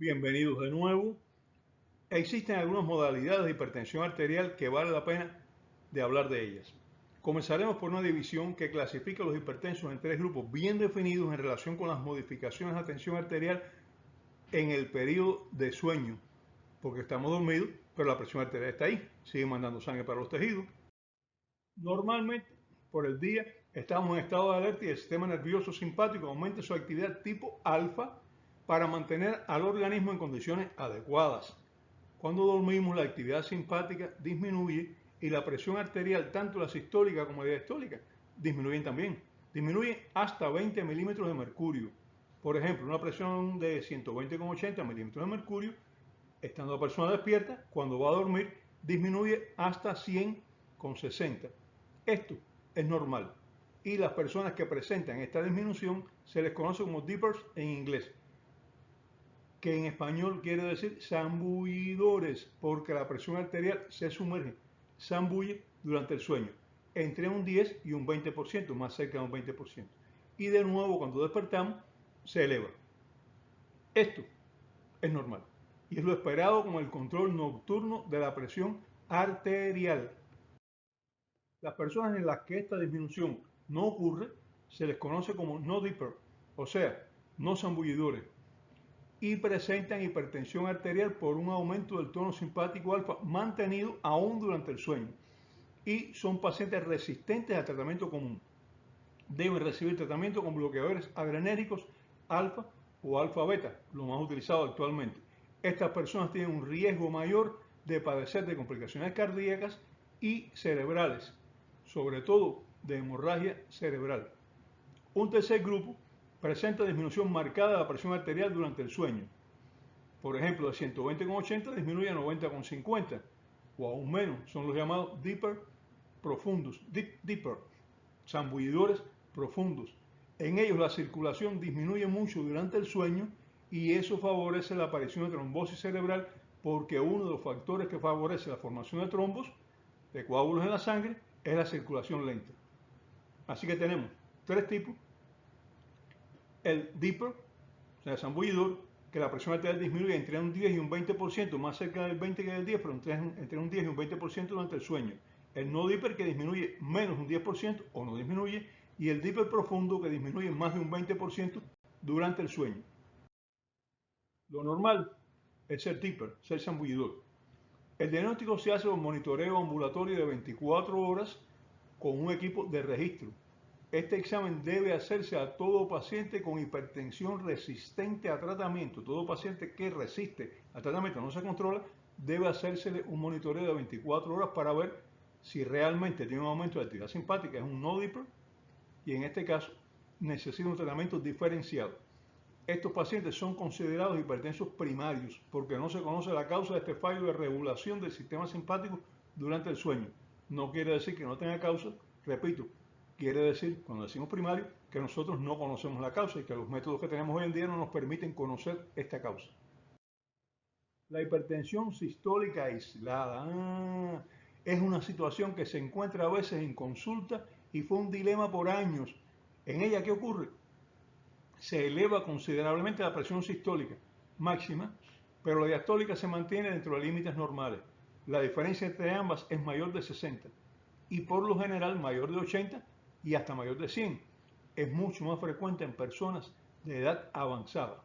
Bienvenidos de nuevo. Existen algunas modalidades de hipertensión arterial que vale la pena de hablar de ellas. Comenzaremos por una división que clasifica a los hipertensos en tres grupos bien definidos en relación con las modificaciones de tensión arterial en el periodo de sueño, porque estamos dormidos, pero la presión arterial está ahí, sigue mandando sangre para los tejidos. Normalmente, por el día, estamos en estado de alerta y el sistema nervioso simpático aumenta su actividad tipo alfa para mantener al organismo en condiciones adecuadas. Cuando dormimos, la actividad simpática disminuye y la presión arterial, tanto la sistólica como la diastólica, disminuyen también. Disminuye hasta 20 milímetros de mercurio. Por ejemplo, una presión de 120,80 milímetros de mercurio, estando la persona despierta, cuando va a dormir, disminuye hasta 100,60. Esto es normal. Y las personas que presentan esta disminución se les conoce como dippers en inglés, que en español quiere decir zambullidores, porque la presión arterial se sumerge, zambulle durante el sueño, entre un 10 y un 20%, más cerca de un 20%. Y de nuevo, cuando despertamos, se eleva. Esto es normal y es lo esperado con el control nocturno de la presión arterial. Las personas en las que esta disminución no ocurre se les conoce como no dipper, o sea, no zambullidores, y presentan hipertensión arterial por un aumento del tono simpático alfa mantenido aún durante el sueño, y son pacientes resistentes al tratamiento común. Deben recibir tratamiento con bloqueadores adrenérgicos alfa o alfa beta, lo más utilizado actualmente. Estas personas tienen un riesgo mayor de padecer de complicaciones cardíacas y cerebrales, sobre todo de hemorragia cerebral. Un tercer grupo presenta disminución marcada de la presión arterial durante el sueño. Por ejemplo, de 120,80 disminuye a 90,50 o aún menos. Son los llamados dipper profundos, dipper, zambullidores profundos. En ellos la circulación disminuye mucho durante el sueño y eso favorece la aparición de trombosis cerebral, porque uno de los factores que favorece la formación de trombos, de coágulos en la sangre, es la circulación lenta. Así que tenemos tres tipos: el dipper, o sea, zambullidor, que la presión arterial disminuye entre un 10 y un 20%, más cerca del 20 que del 10, pero entre un 10 y un 20% durante el sueño. El no dipper, que disminuye menos de un 10% o no disminuye, y el dipper profundo, que disminuye más de un 20% durante el sueño. Lo normal es ser dipper, ser zambullidor. El diagnóstico se hace con monitoreo ambulatorio de 24 horas con un equipo de registro. Este examen debe hacerse a todo paciente con hipertensión resistente a tratamiento. Todo paciente que resiste al tratamiento, no se controla, debe hacérsele un monitoreo de 24 horas para ver si realmente tiene un aumento de actividad simpática, es un no dipper, y en este caso necesita un tratamiento diferenciado. Estos pacientes son considerados hipertensos primarios porque no se conoce la causa de este fallo de regulación del sistema simpático durante el sueño. No quiere decir que no tenga causa, repito, quiere decir, cuando decimos primario, que nosotros no conocemos la causa y que los métodos que tenemos hoy en día no nos permiten conocer esta causa. La hipertensión sistólica aislada es una situación que se encuentra a veces en consulta y fue un dilema por años. En ella, ¿qué ocurre? Se eleva considerablemente la presión sistólica máxima, pero la diastólica se mantiene dentro de límites normales. La diferencia entre ambas es mayor de 60 y por lo general mayor de 80 y hasta mayor de 100. Es mucho más frecuente en personas de edad avanzada.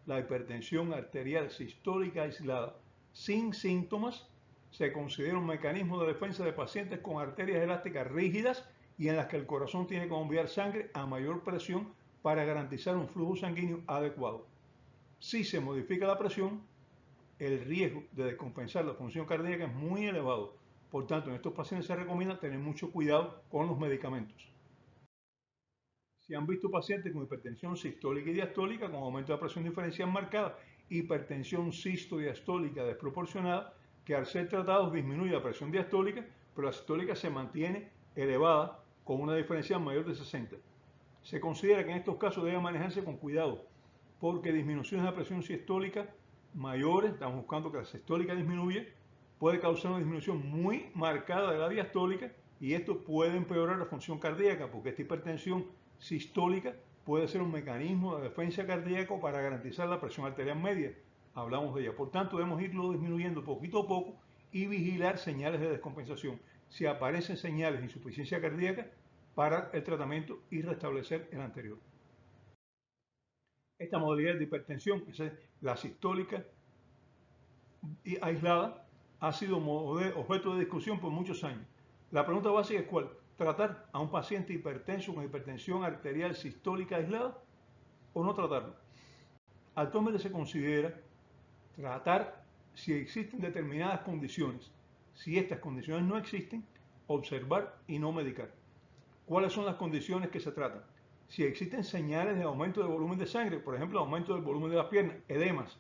La hipertensión arterial sistólica aislada sin síntomas se considera un mecanismo de defensa de pacientes con arterias elásticas rígidas y en las que el corazón tiene que enviar sangre a mayor presión para garantizar un flujo sanguíneo adecuado. Si se modifica la presión, el riesgo de descompensar la función cardíaca es muy elevado. Por tanto, en estos pacientes se recomienda tener mucho cuidado con los medicamentos. Si han visto pacientes con hipertensión sistólica y diastólica con aumento de la presión diferencial marcada, hipertensión sistodiastólica desproporcionada, que al ser tratados disminuye la presión diastólica, pero la sistólica se mantiene elevada con una diferencial mayor de 60. Se considera que en estos casos debe manejarse con cuidado, porque disminuciones de la presión sistólica mayores, estamos buscando que la sistólica disminuya, puede causar una disminución muy marcada de la diastólica y esto puede empeorar la función cardíaca, porque esta hipertensión sistólica puede ser un mecanismo de defensa cardíaco para garantizar la presión arterial media. Hablamos de ella. Por tanto, debemos irlo disminuyendo poquito a poco y vigilar señales de descompensación. Si aparecen señales de insuficiencia cardíaca, parar el tratamiento y restablecer el anterior. Esta modalidad de hipertensión, la sistólica y aislada, ha sido objeto de discusión por muchos años. La pregunta básica es ¿cuál? ¿Tratar a un paciente hipertenso con hipertensión arterial sistólica aislada o no tratarlo? Actualmente se considera tratar si existen determinadas condiciones. Si estas condiciones no existen, observar y no medicar. ¿Cuáles son las condiciones que se tratan? Si existen señales de aumento del volumen de sangre, por ejemplo, aumento del volumen de las piernas, edemas.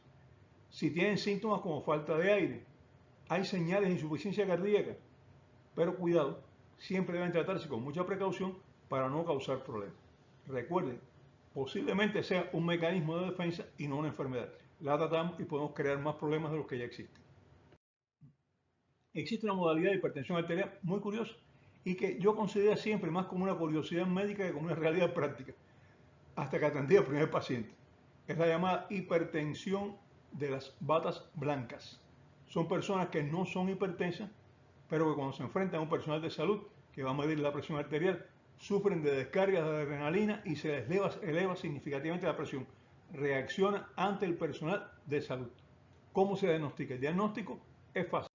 Si tienen síntomas como falta de aire, hay señales de insuficiencia cardíaca, pero cuidado, siempre deben tratarse con mucha precaución para no causar problemas. Recuerden, posiblemente sea un mecanismo de defensa y no una enfermedad. La tratamos y podemos crear más problemas de los que ya existen. Existe una modalidad de hipertensión arterial muy curiosa y que yo considero siempre más como una curiosidad médica que como una realidad práctica, hasta que atendí al primer paciente. Es la llamada hipertensión de las batas blancas. Son personas que no son hipertensas, pero que cuando se enfrentan a un personal de salud que va a medir la presión arterial, sufren de descargas de adrenalina y se les eleva significativamente la presión. Reacciona ante el personal de salud. ¿Cómo se diagnostica? El diagnóstico es fácil.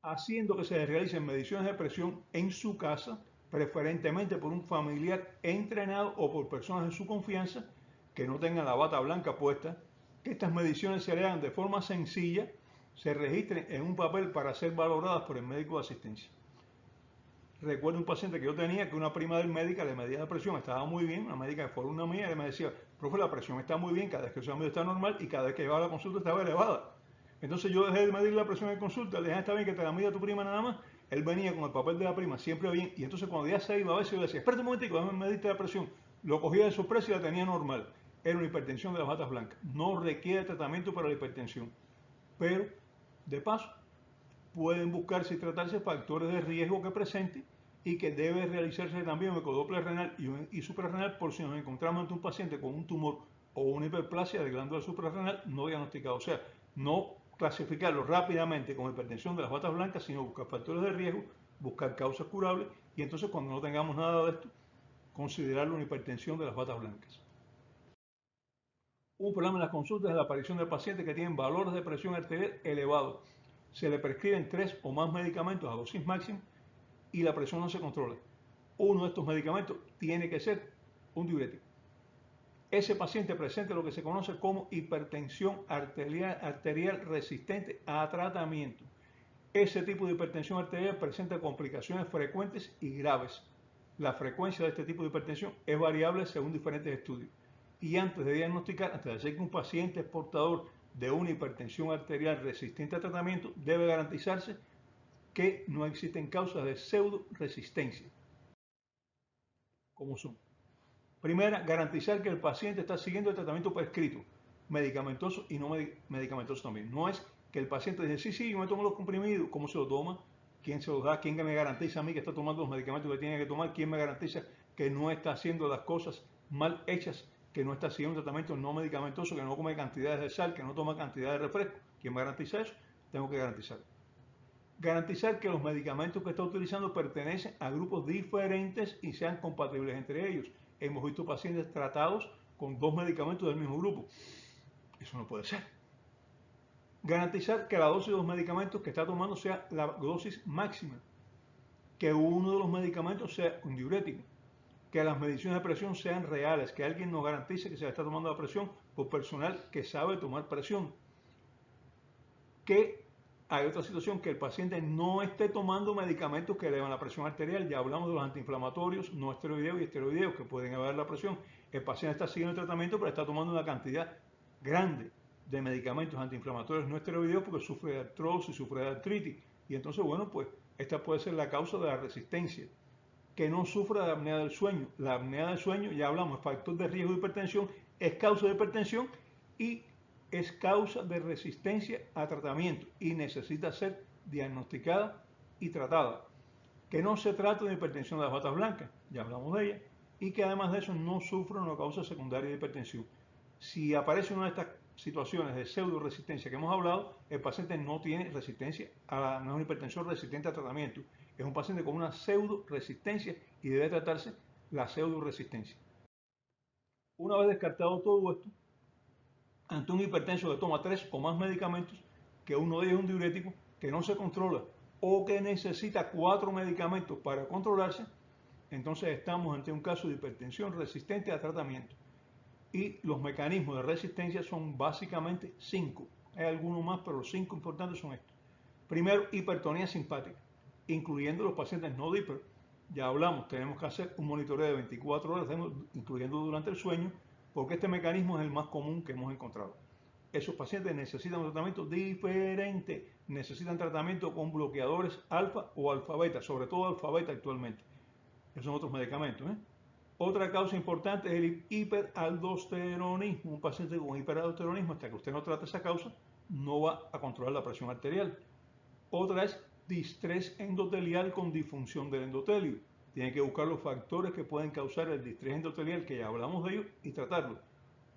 Haciendo que se realicen mediciones de presión en su casa, preferentemente por un familiar entrenado o por personas de su confianza que no tengan la bata blanca puesta, que estas mediciones se hagan de forma sencilla, se registren en un papel para ser valoradas por el médico de asistencia. Recuerdo un paciente que yo tenía que una prima del médico le medía la presión, estaba muy bien, una médica de forma mía, y me decía, profe, la presión está muy bien, cada vez que el examen está normal y cada vez que llevaba la consulta estaba elevada. Entonces yo dejé de medir la presión en consulta, le dije, está bien que te la mida tu prima nada más. Él venía con el papel de la prima siempre bien, y entonces cuando ya se iba a veces yo le decía, espérate un momentico, déjame medirte la presión. Lo cogía de sorpresa y la tenía normal. Era una hipertensión de las batas blancas. No requiere tratamiento para la hipertensión. Pero, de paso, pueden buscarse y tratarse factores de riesgo que presente y que debe realizarse también un ecodoppler renal y suprarrenal por si nos encontramos ante un paciente con un tumor o una hiperplasia de glándula suprarrenal no diagnosticado. O sea, no clasificarlo rápidamente como hipertensión de las batas blancas, sino buscar factores de riesgo, buscar causas curables y entonces cuando no tengamos nada de esto, considerarlo una hipertensión de las batas blancas. Un problema en las consultas es la aparición de pacientes que tienen valores de presión arterial elevados. Se le prescriben 3 o más medicamentos a dosis máxima y la presión no se controla. Uno de estos medicamentos tiene que ser un diurético. Ese paciente presenta lo que se conoce como hipertensión arterial resistente a tratamiento. Ese tipo de hipertensión arterial presenta complicaciones frecuentes y graves. La frecuencia de este tipo de hipertensión es variable según diferentes estudios. Y antes de diagnosticar, antes de decir que un paciente es portador de una hipertensión arterial resistente a tratamiento, debe garantizarse que no existen causas de pseudo resistencia. ¿Cómo son? Primera, garantizar que el paciente está siguiendo el tratamiento prescrito, medicamentoso y no medicamentoso también. No es que el paciente dice, sí, yo me tomo los comprimidos, ¿cómo se los toma? ¿Quién se los da? ¿Quién me garantiza a mí que está tomando los medicamentos que tiene que tomar? ¿Quién me garantiza que no está haciendo las cosas mal hechas, que no está siguiendo un tratamiento no medicamentoso, que no come cantidades de sal, que no toma cantidades de refresco? ¿Quién me garantiza eso? Tengo que garantizarlo. Garantizar que los medicamentos que está utilizando pertenecen a grupos diferentes y sean compatibles entre ellos. Hemos visto pacientes tratados con 2 medicamentos del mismo grupo. Eso no puede ser. Garantizar que la dosis de los medicamentos que está tomando sea la dosis máxima. Que uno de los medicamentos sea un diurético. Que las mediciones de presión sean reales. Que alguien nos garantice que se le está tomando la presión por personal que sabe tomar presión. Que hay otra situación, que el paciente no esté tomando medicamentos que elevan la presión arterial. Ya hablamos de los antiinflamatorios, no esteroideos y esteroideos que pueden elevar la presión. El paciente está siguiendo el tratamiento, pero está tomando una cantidad grande de medicamentos antiinflamatorios no esteroideos porque sufre de artrosis, sufre de artritis. Y entonces, bueno, pues esta puede ser la causa de la resistencia. Que no sufra de apnea del sueño. La apnea del sueño, ya hablamos, es factor de riesgo de hipertensión, es causa de hipertensión y es causa de resistencia a tratamiento y necesita ser diagnosticada y tratada. Que no se trata de hipertensión de las batas blancas, ya hablamos de ella, y que además de eso no sufre una causa secundaria de hipertensión. Si aparece una de estas situaciones de pseudo resistencia que hemos hablado, el paciente no tiene resistencia, no es una hipertensión resistente a tratamiento, es un paciente con una pseudo resistencia y debe tratarse la pseudo resistencia. Una vez descartado todo esto, ante un hipertenso que toma 3 o más medicamentos, que uno de ellos es un diurético, que no se controla o que necesita 4 medicamentos para controlarse, entonces estamos ante un caso de hipertensión resistente a tratamiento. Y los mecanismos de resistencia son básicamente 5. Hay algunos más, pero los 5 importantes son estos. Primero, hipertonía simpática, incluyendo los pacientes no DIPER. Ya hablamos, tenemos que hacer un monitoreo de 24 horas, incluyendo durante el sueño, porque este mecanismo es el más común que hemos encontrado. Esos pacientes necesitan un tratamiento diferente, necesitan tratamiento con bloqueadores alfa o alfa beta, sobre todo alfa beta actualmente. Esos son otros medicamentos. Otra causa importante es el hiperaldosteronismo. Un paciente con hiperaldosteronismo, hasta que usted no trate esa causa, no va a controlar la presión arterial. Otra es distrés endotelial con disfunción del endotelio. Tiene que buscar los factores que pueden causar el distrés endotelial, que ya hablamos de ellos, y tratarlo.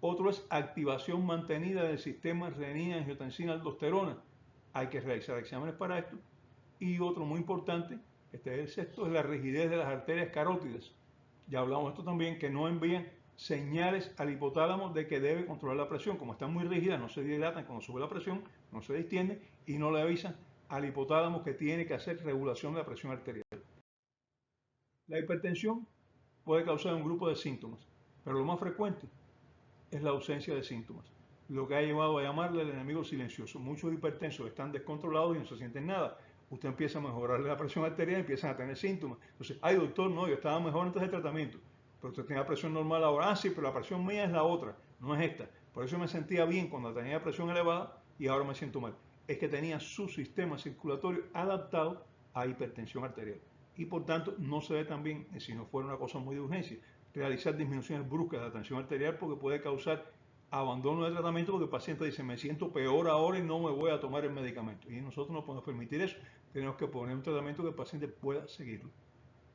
Otro es activación mantenida del sistema renina-angiotensina-aldosterona. Hay que realizar exámenes para esto. Y otro muy importante, este es el sexto, es la rigidez de las arterias carótidas. Ya hablamos de esto también, que no envían señales al hipotálamo de que debe controlar la presión. Como están muy rígidas, no se dilatan cuando sube la presión, no se distienden y no le avisan al hipotálamo que tiene que hacer regulación de la presión arterial. La hipertensión puede causar un grupo de síntomas, pero lo más frecuente es la ausencia de síntomas, lo que ha llevado a llamarle el enemigo silencioso. Muchos hipertensos están descontrolados y no se sienten nada. Usted empieza a mejorarle la presión arterial y empiezan a tener síntomas. Entonces, ay doctor, no, yo estaba mejor antes del tratamiento, pero usted tenía presión normal ahora. Ah, sí, pero la presión mía es la otra, no es esta. Por eso me sentía bien cuando tenía presión elevada y ahora me siento mal. Es que tenía su sistema circulatorio adaptado a hipertensión arterial. Y por tanto, no se ve tan bien, si no fuera una cosa muy de urgencia, realizar disminuciones bruscas de la tensión arterial, porque puede causar abandono de tratamiento, porque el paciente dice, me siento peor ahora y no me voy a tomar el medicamento. Y nosotros no podemos permitir eso. Tenemos que poner un tratamiento que el paciente pueda seguirlo.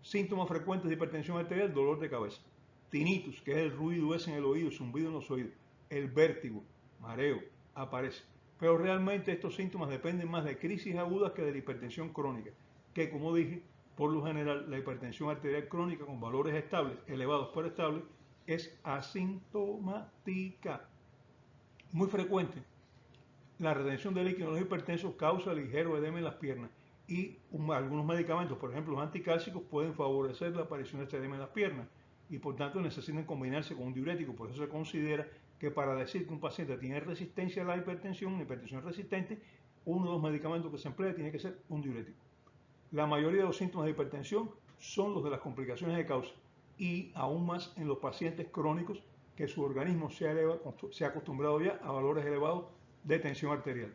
Síntomas frecuentes de hipertensión arterial: dolor de cabeza, tinnitus, que es el ruido ese en el oído, zumbido en los oídos, el vértigo, mareo, aparece. Pero realmente estos síntomas dependen más de crisis agudas que de la hipertensión crónica, que como dije, por lo general la hipertensión arterial crónica con valores estables, elevados pero estables, es asintomática. Muy frecuente, la retención de líquido en los hipertensos causa ligero edema en las piernas y algunos medicamentos, por ejemplo los anticálcicos, pueden favorecer la aparición de este edema en las piernas y por tanto necesitan combinarse con un diurético. Por eso se considera que para decir que un paciente tiene resistencia a la hipertensión, una hipertensión resistente, uno de los medicamentos que se emplea tiene que ser un diurético. La mayoría de los síntomas de hipertensión son los de las complicaciones de causa y aún más en los pacientes crónicos que su organismo se ha acostumbrado ya a valores elevados de tensión arterial.